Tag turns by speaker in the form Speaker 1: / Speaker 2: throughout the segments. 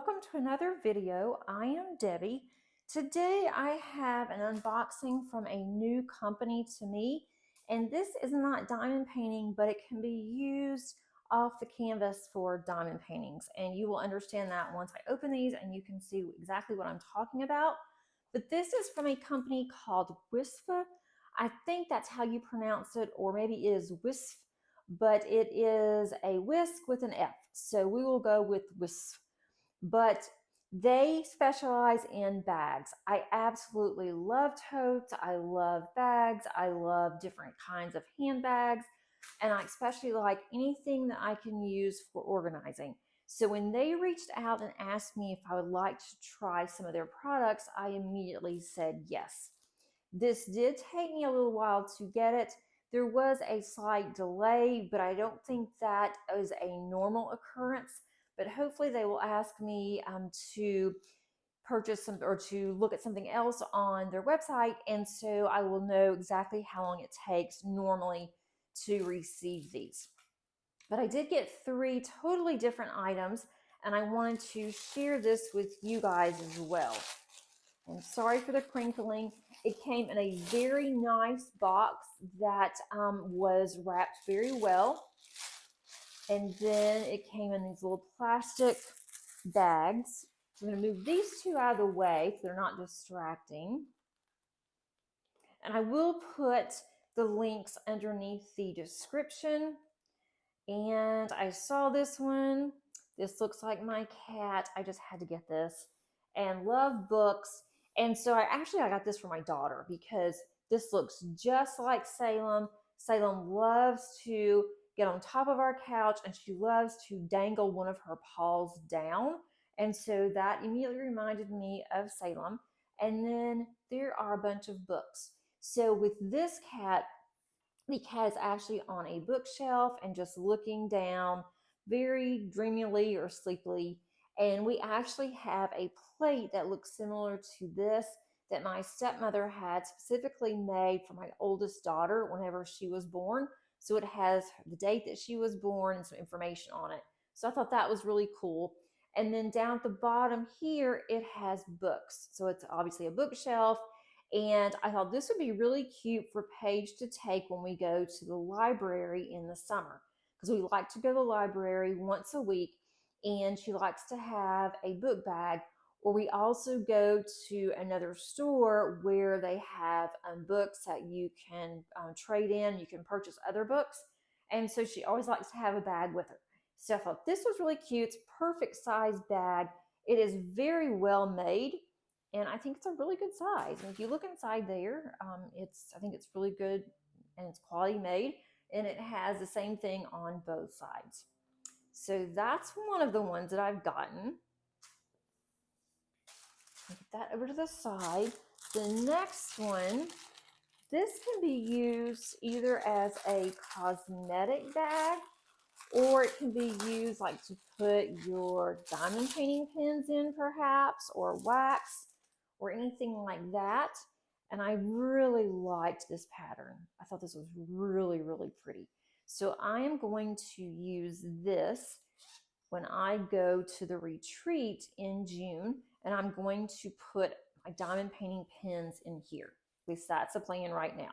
Speaker 1: welcome to another video. I am Debbie. Today I have an unboxing from a new company to me, and this is not diamond painting, but it can be used off the canvas for diamond paintings, and you will understand that once I open these and you can see exactly what I'm talking about. But this is from a company called Wiskf. I think that's how you pronounce it, or maybe it is Wiskf, but it is a whisk with an F, so we will go with Wiskf. But they specialize in bags. I absolutely love totes. I love bags. I love different kinds of handbags. And I especially like anything that I can use for organizing. So when they reached out and asked me if I would like to try some of their products, I immediately said yes. This did take me a little while to get it. There was a slight delay, but I don't think that is a normal occurrence. But hopefully they will ask me to purchase some or to look at something else on their website, and so I will know exactly how long it takes normally to receive these. But I did get 3 totally different items, and I wanted to share this with you guys as well. And sorry for the crinkling. It came in a very nice box that was wrapped very well. And then it came in these little plastic bags. I'm going to move these 2 out of the way so they're not distracting. And I will put the links underneath the description. And I saw this one. This looks like my cat. I just had to get this. And love books. And so I got this for my daughter because this looks just like Salem. Salem loves to get on top of our couch, and she loves to dangle one of her paws down. And so that immediately reminded me of Salem. And then there are a bunch of books. So with this cat, the cat is actually on a bookshelf and just looking down very dreamily or sleepily. And we actually have a plate that looks similar to this that my stepmother had specifically made for my oldest daughter whenever she was born. So it has the date that she was born and some information on it. So I thought that was really cool. And then down at the bottom here, it has books. So it's obviously a bookshelf. And I thought this would be really cute for Paige to take when we go to the library in the summer, because we like to go to the library once a week, and she likes to have a book bag. Or we also go to another store where they have books that you can trade in. You can purchase other books. And so she always likes to have a bag with her. So I thought this was really cute. It's a perfect size bag. It is very well made, and I think it's a really good size. And if you look inside there, I think it's really good, and it's quality made, and it has the same thing on both sides. So that's one of the ones that I've gotten. Put that over to the side. The next one, this can be used either as a cosmetic bag, or it can be used like to put your diamond painting pins in perhaps, or wax, or anything like that. And I really liked this pattern. I thought this was really, really pretty. So I am going to use this when I go to the retreat in June, and I'm going to put my diamond painting pins in here. At least that's the plan right now.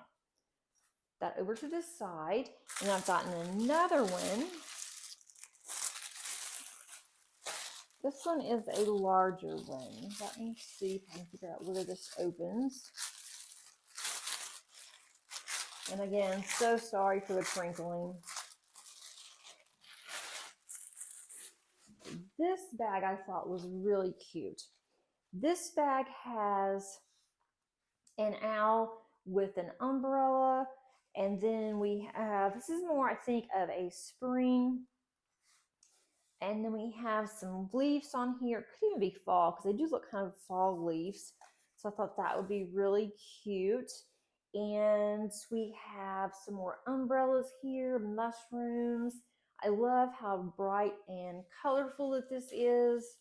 Speaker 1: That over to the side, and I've gotten another one. This one is a larger one. Let me see if I can figure out where this opens. And again, so sorry for the crinkling. This bag I thought was really cute. This bag has an owl with an umbrella, and then we have, this is more I think of a spring, and then we have some leaves on here. It could even be fall, because they do look kind of fall leaves. So I thought that would be really cute. And we have some more umbrellas here, mushrooms. I love how bright and colorful that this is.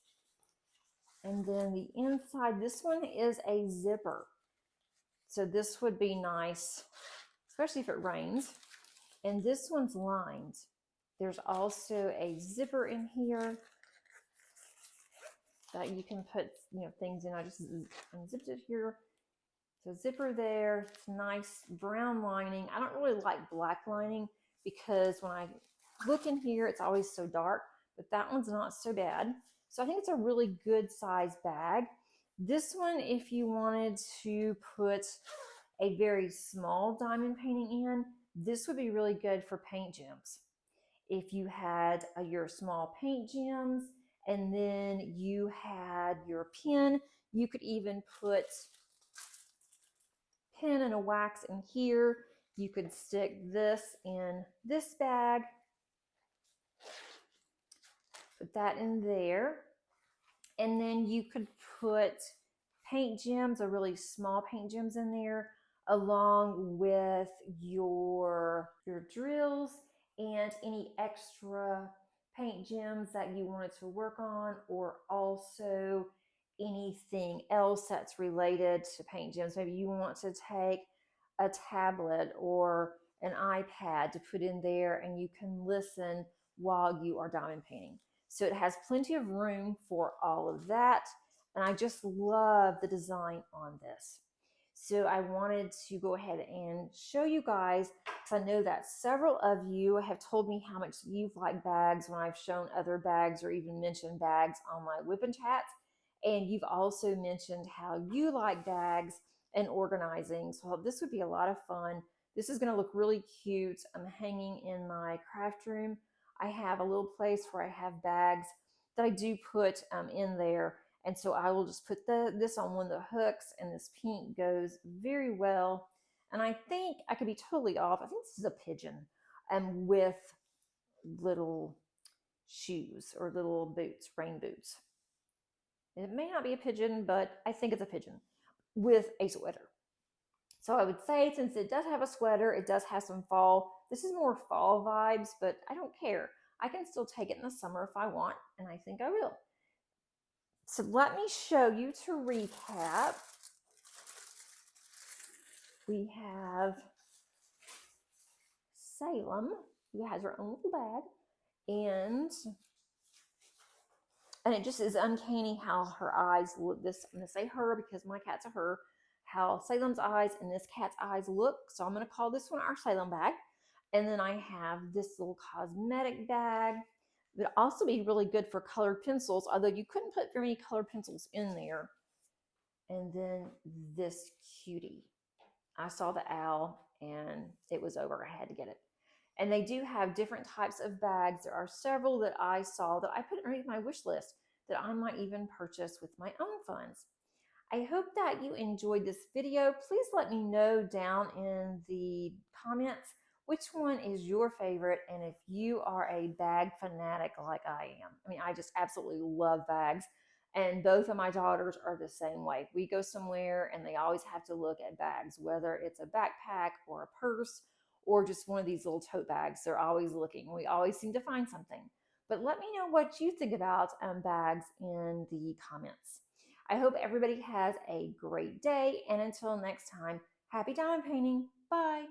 Speaker 1: And then the inside, this one is a zipper. So this would be nice, especially if it rains. And this one's lined. There's also a zipper in here. that you can put, things in. I just unzipped it here. So zipper there. It's nice brown lining. I don't really like black lining because when I look in here, it's always so dark, but that one's not so bad. So I think it's a really good size bag. This one, if you wanted to put a very small diamond painting in, this would be really good for paint gems. If you had your small paint gems and then you had your pen, you could even put pen and a wax in here. You could stick this in this bag, put that in there, and then you could put paint gems or really small paint gems in there along with your drills and any extra paint gems that you wanted to work on, or also anything else that's related to paint gems. Maybe you want to take a tablet or an iPad to put in there and you can listen while you are diamond painting. So it has plenty of room for all of that. And I just love the design on this. So I wanted to go ahead and show you guys, because I know that several of you have told me how much you've liked bags when I've shown other bags or even mentioned bags on my whip and chats. And you've also mentioned how you like bags and organizing. So this would be a lot of fun. This is going to look really cute. I'm hanging in my craft room. I have a little place where I have bags that I do put in there. And so I will just put this on one of the hooks, and this pink goes very well. And I think I could be totally off. I think this is a pigeon with little shoes or little boots, rain boots. It may not be a pigeon, but I think it's a pigeon with a sweater. So I would say, since it does have a sweater, it does have some fall. This is more fall vibes, but I don't care. I can still take it in the summer if I want, and I think I will. So let me show you to recap. We have Salem, who has her own little bag, and it just is uncanny how her eyes look. This, I'm going to say her because my cat's a her, how Salem's eyes and this cat's eyes look. So I'm going to call this one our Salem bag. And then I have this little cosmetic bag. It would also be really good for colored pencils, although you couldn't put very many colored pencils in there. And then this cutie. I saw the owl and it was over. I had to get it. And they do have different types of bags. There are several that I saw that I put underneath my wish list that I might even purchase with my own funds. I hope that you enjoyed this video. Please let me know down in the comments which one is your favorite, and if you are a bag fanatic like I am. I mean, I just absolutely love bags, and both of my daughters are the same way. We go somewhere and they always have to look at bags, whether it's a backpack or a purse or just one of these little tote bags. They're always looking. We always seem to find something. But let me know what you think about bags in the comments. I hope everybody has a great day, and until next time, happy diamond painting. Bye.